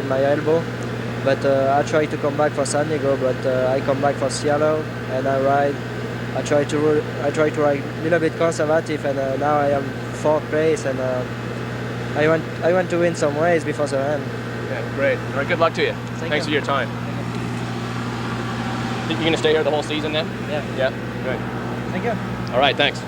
my elbow. But I try to come back for San Diego, but I come back for Seattle and I ride. I try to ride a little bit conservative, and now I am 4th place, and I want to win some race before the end. Yeah, great. All right, good luck to you. Thanks for your time. Think you're gonna stay here the whole season then? Yeah. Yeah. Great. Thank you. All right. Thanks.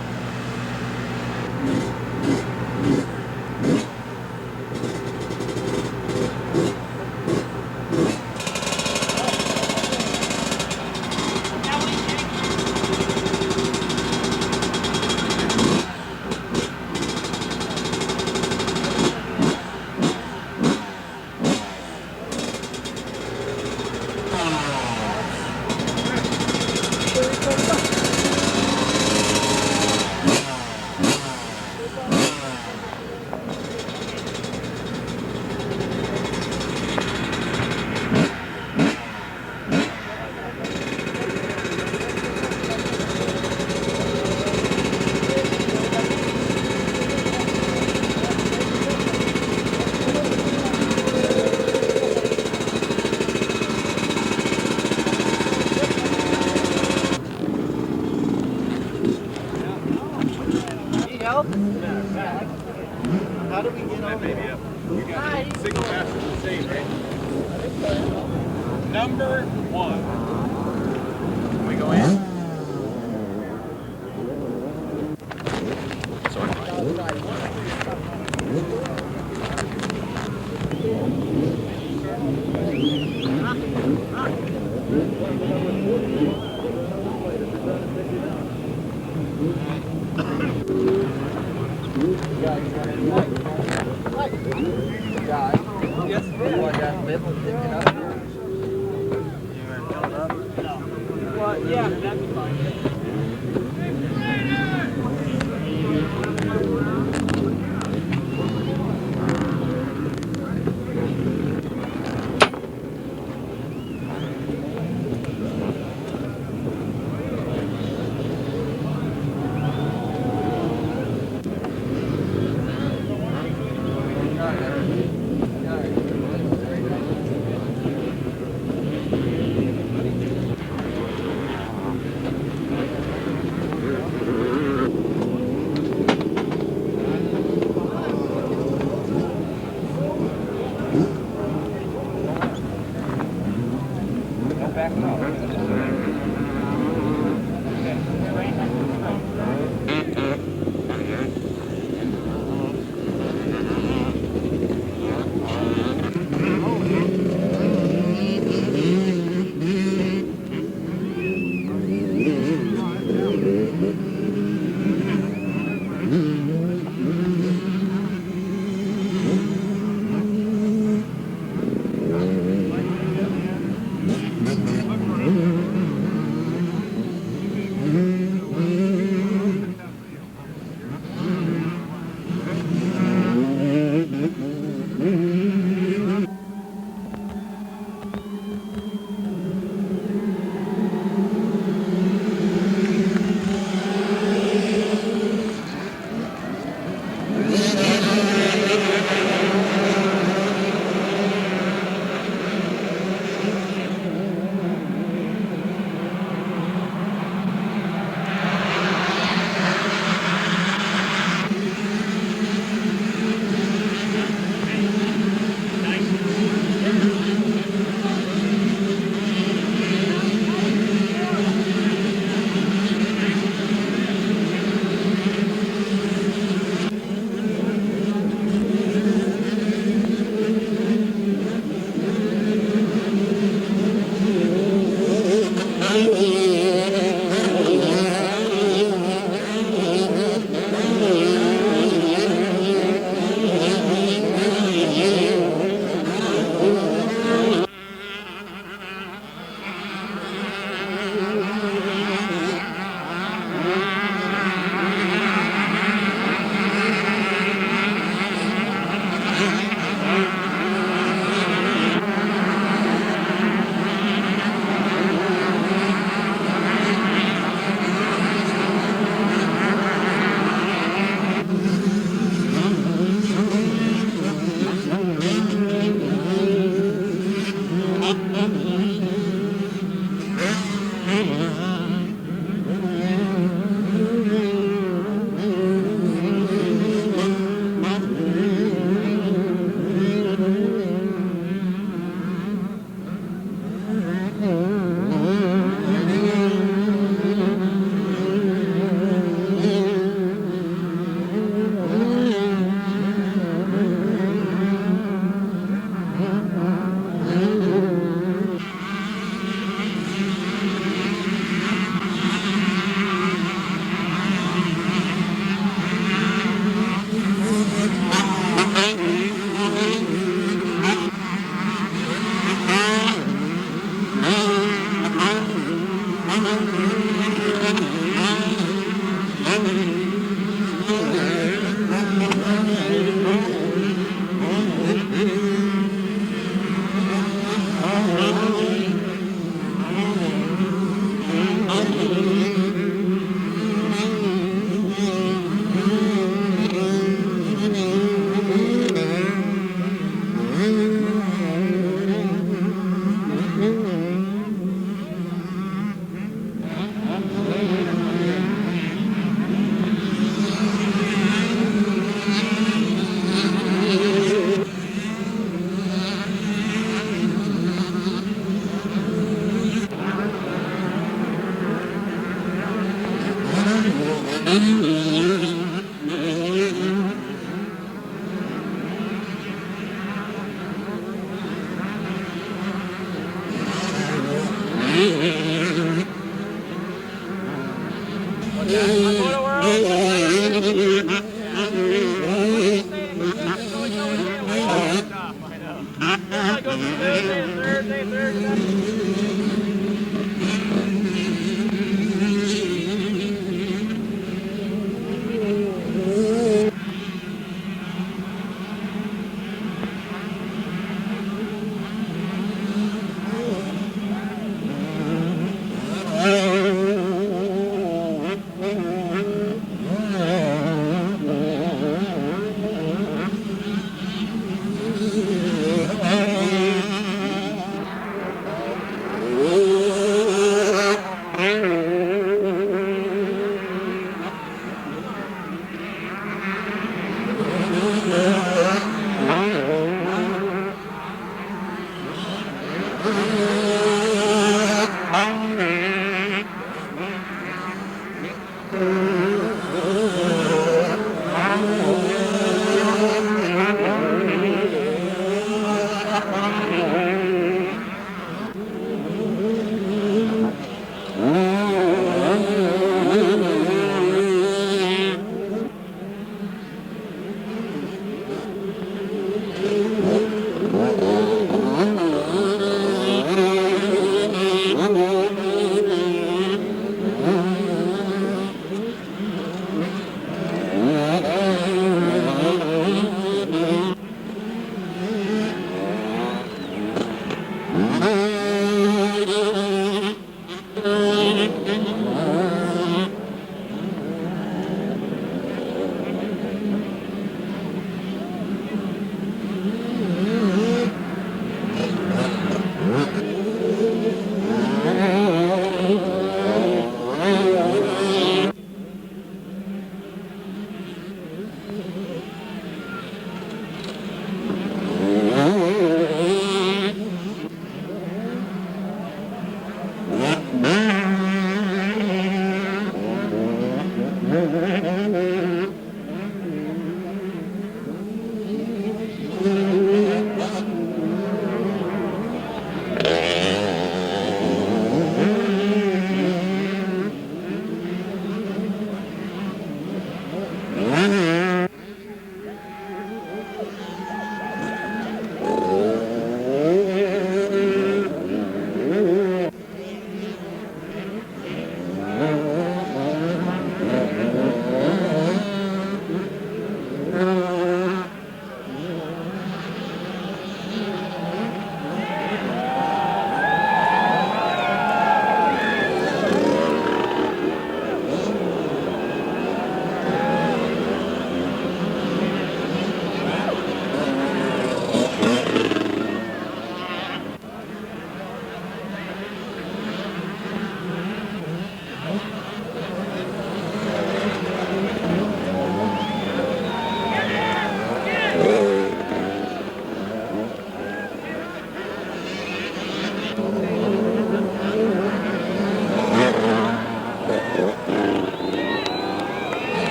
How do we get on there? You got single passes the same, right? Number 1. Can we go in? Well, yeah, that'd be fine.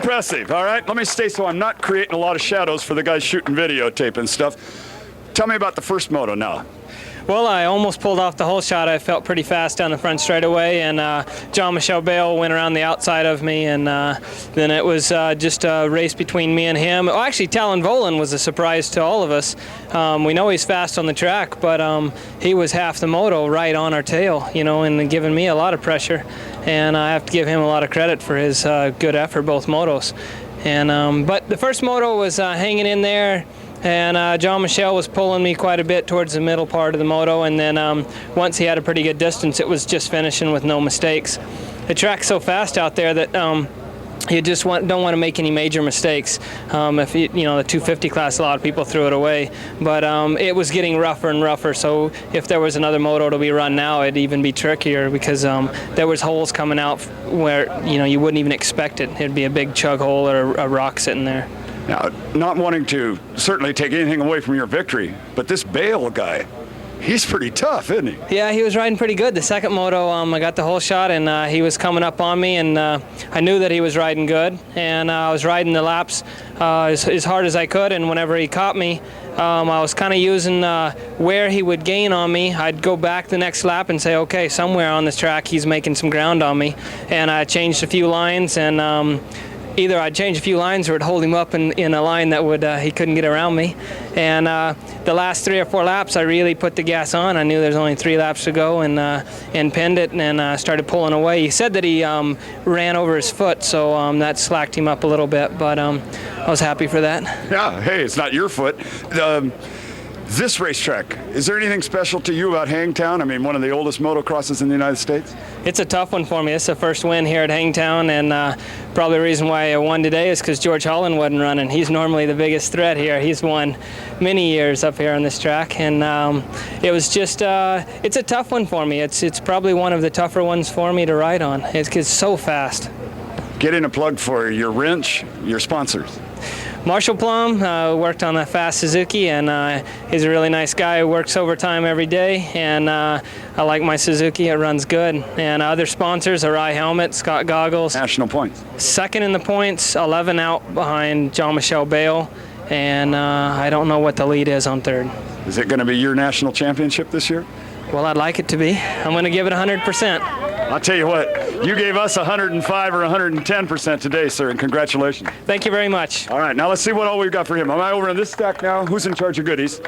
impressive, all right? Let me stay so I'm not creating a lot of shadows for the guys shooting videotape and stuff. Tell me about the first moto now. Well, I almost pulled off the whole shot. I felt pretty fast down the front straightaway, and Jean-Michel Bayle went around the outside of me, and then it was just a race between me and him. Well, actually, Talon Volan was a surprise to all of us. We know he's fast on the track, but he was half the moto right on our tail, you know, and giving me a lot of pressure. And I have to give him a lot of credit for his good effort, both motos. And but the first moto was hanging in there. And Jean-Michel was pulling me quite a bit towards the middle part of the moto, and then once he had a pretty good distance, it was just finishing with no mistakes. The track's so fast out there that you just don't want to make any major mistakes. If you know, the 250 class, a lot of people threw it away, but it was getting rougher and rougher. So if there was another moto to be run now, it'd even be trickier because there was holes coming out where you wouldn't even expect it. It'd be a big chug hole or a rock sitting there. Now, not wanting to certainly take anything away from your victory, but this Bayle guy, he's pretty tough, isn't he? Yeah, he was riding pretty good. The second moto, I got the whole shot, and he was coming up on me, and I knew that he was riding good, and I was riding the laps as hard as I could, and whenever he caught me, I was kind of using where he would gain on me. I'd go back the next lap and say, okay, somewhere on this track he's making some ground on me, and I changed a few lines, and either I'd change a few lines or it'd hold him up in a line that would he couldn't get around me. And the last 3 or 4 laps, I really put the gas on. I knew there's only 3 laps to go, and pinned it, and started pulling away. He said that he ran over his foot, so that slacked him up a little bit, but I was happy for that. Yeah, hey, it's not your foot. This racetrack, is there anything special to you about Hangtown? I mean, one of the oldest motocrosses in the United States? It's a tough one for me. It's the first win here at Hangtown, and probably the reason why I won today is because George Holland wasn't running. He's normally the biggest threat here. He's won many years up here on this track, and it was just, it's a tough one for me. It's probably one of the tougher ones for me to ride on. It's so fast. Get in a plug for your wrench, your sponsors. Marshall Plum worked on the fast Suzuki, and he's a really nice guy who works overtime every day, and I like my Suzuki. It runs good. And other sponsors are Helmet, Scott Goggles. National points. Second in the points, 11 out behind Jean-Michel Bayle, and I don't know what the lead is on third. Is it going to be your national championship this year? Well, I'd like it to be. I'm going to give it 100%. I'll tell you what, you gave us 105 or 110% today, sir, and congratulations. Thank you very much. All right, now let's see what all we've got for him. Am I over in this stack now? Who's in charge of goodies?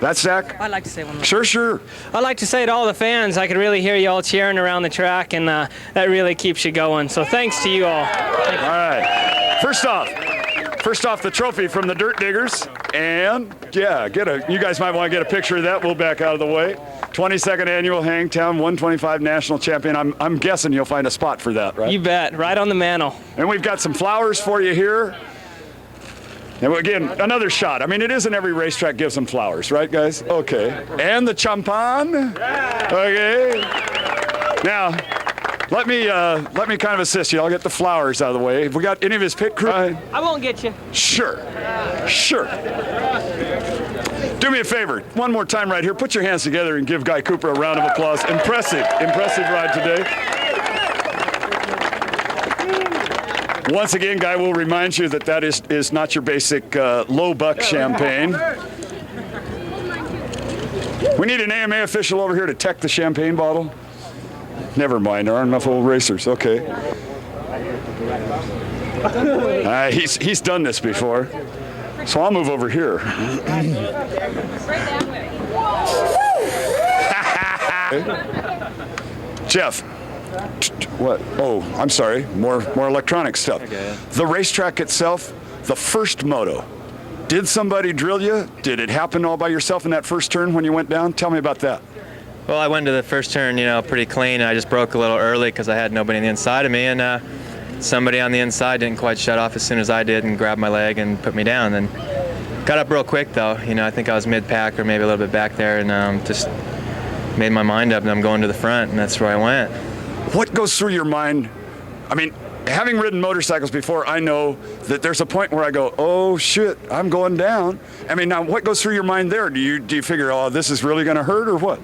That stack? I'd like to say one more. Sure. I'd like to say to all the fans, I could really hear you all cheering around the track, and that really keeps you going. So thanks to you all. All right. First off, the trophy from the Dirt Diggers, and yeah, you guys might want to get a picture of that. We'll back out of the way. 22nd annual Hangtown 125 national champion. I'm guessing you'll find a spot for that, right? You bet, right on the mantle. And we've got some flowers for you here. And again, another shot. I mean, it isn't every racetrack gives them flowers, right, guys? Okay. And the champagne. Okay. Now, let me kind of assist you. I'll get the flowers out of the way. Have we got any of his pit crew? I won't get you. Sure. Do me a favor, one more time right here. Put your hands together and give Guy Cooper a round of applause. Impressive ride today. Once again, Guy will remind you that is not your basic low buck champagne. We need an AMA official over here to tech the champagne bottle. Never mind, there aren't enough old racers. Okay. He's done this before. So I'll move over here. Jeff, what? Oh, I'm sorry. More electronic stuff. Okay. The racetrack itself, the first moto. Did somebody drill you? Did it happen all by yourself in that first turn when you went down? Tell me about that. Well, I went to the first turn, pretty clean. I just broke a little early because I had nobody on the inside of me, and somebody on the inside didn't quite shut off as soon as I did and grabbed my leg and put me down. And got up real quick, though. I think I was mid-pack or maybe a little bit back there, and just made my mind up, and I'm going to the front, and that's where I went. What goes through your mind? I mean, having ridden motorcycles before, I know that there's a point where I go, oh, shit, I'm going down. I mean, now, what goes through your mind there? Do you figure, oh, this is really going to hurt, or what?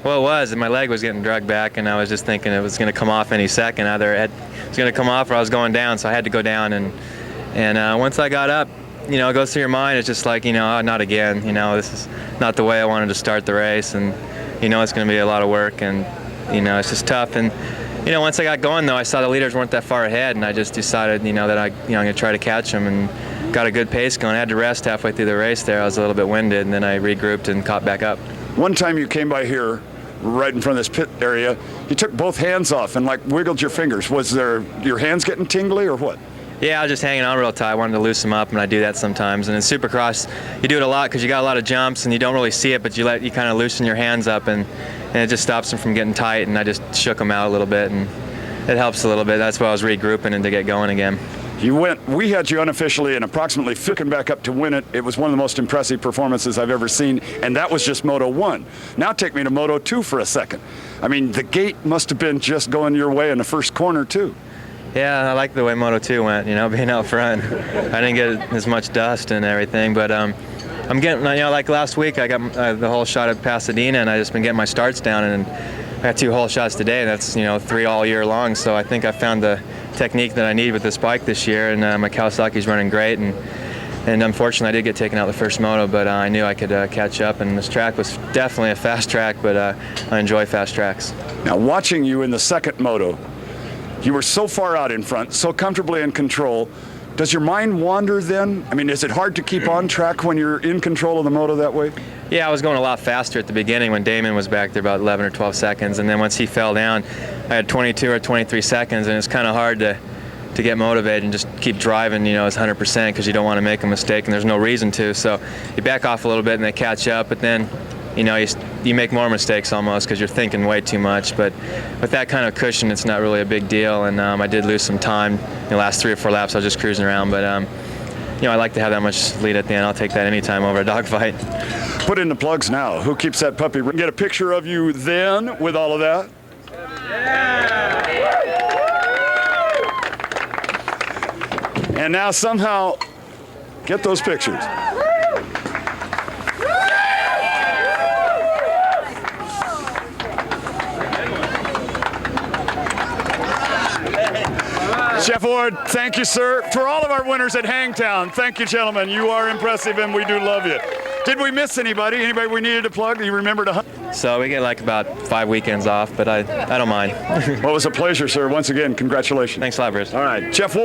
Well, it was, and my leg was getting dragged back, and I was just thinking it was going to come off any second. Either it was going to come off or I was going down, so I had to go down, and And once I got up, you know, it goes through your mind. It's just like, you know, oh, not again. You know, this is not the way I wanted to start the race, and you know, it's going to be a lot of work, and you know, it's just tough. And you know, once I got going though, I saw the leaders weren't that far ahead, and I just decided, you know, that I'm going to try to catch them, and got a good pace going. I had to rest halfway through the race there. I was a little bit winded, and then I regrouped and caught back up. One time you came by here, right in front of this pit area, you took both hands off and like wiggled your fingers. Was your hands getting tingly or what? Yeah, I was just hanging on real tight. I wanted to loosen them up, and I do that sometimes. And in Supercross, you do it a lot because you got a lot of jumps, and you don't really see it, but you kind of loosen your hands up, and it just stops them from getting tight. And I just shook them out a little bit, and it helps a little bit. That's why I was regrouping and to get going again. We had you unofficially in approximately 50 back up to win it. It was one of the most impressive performances I've ever seen, and that was just Moto 1. Now take me to Moto 2 for a second. I mean, the gate must have been just going your way in the first corner too. Yeah, I like the way Moto 2 went, you know, being out front. I didn't get as much dust and everything, but I'm getting, you know, like last week I got the whole shot at Pasadena, and I just been getting my starts down, and I got 2 whole shots today, and that's, you know, 3 all year long. So I think I found the technique that I need with this bike this year, and my Kawasaki's running great, and unfortunately I did get taken out the first moto, but I knew I could catch up, and this track was definitely a fast track, but I enjoy fast tracks. Now watching you in the second moto, you were so far out in front, so comfortably in control. Does your mind wander then? I mean, is it hard to keep on track when you're in control of the moto that way? Yeah, I was going a lot faster at the beginning when Damon was back there, about 11 or 12 seconds, and then once he fell down, I had 22 or 23 seconds, and it's kind of hard to get motivated and just keep driving, you know, as 100% because you don't want to make a mistake, and there's no reason to. So you back off a little bit and they catch up, but then, you know, you make more mistakes almost because you're thinking way too much. But with that kind of cushion, it's not really a big deal. And I did lose some time in the last 3 or 4 laps. I was just cruising around, but you know, I like to have that much lead at the end. I'll take that anytime over a dogfight. Put in the plugs now. Who keeps that puppy? Get a picture of you then with all of that. And now somehow get those pictures. Jeff Ward, thank you, sir. For all of our winners at Hangtown, thank you, gentlemen. You are impressive, and we do love you. Did we miss anybody? Anybody we needed to plug? Do you remember to? So we get like about 5 weekends off, but I don't mind. Well, it was a pleasure, sir. Once again, congratulations. Thanks a lot, Bruce. All right, Jeff Ward.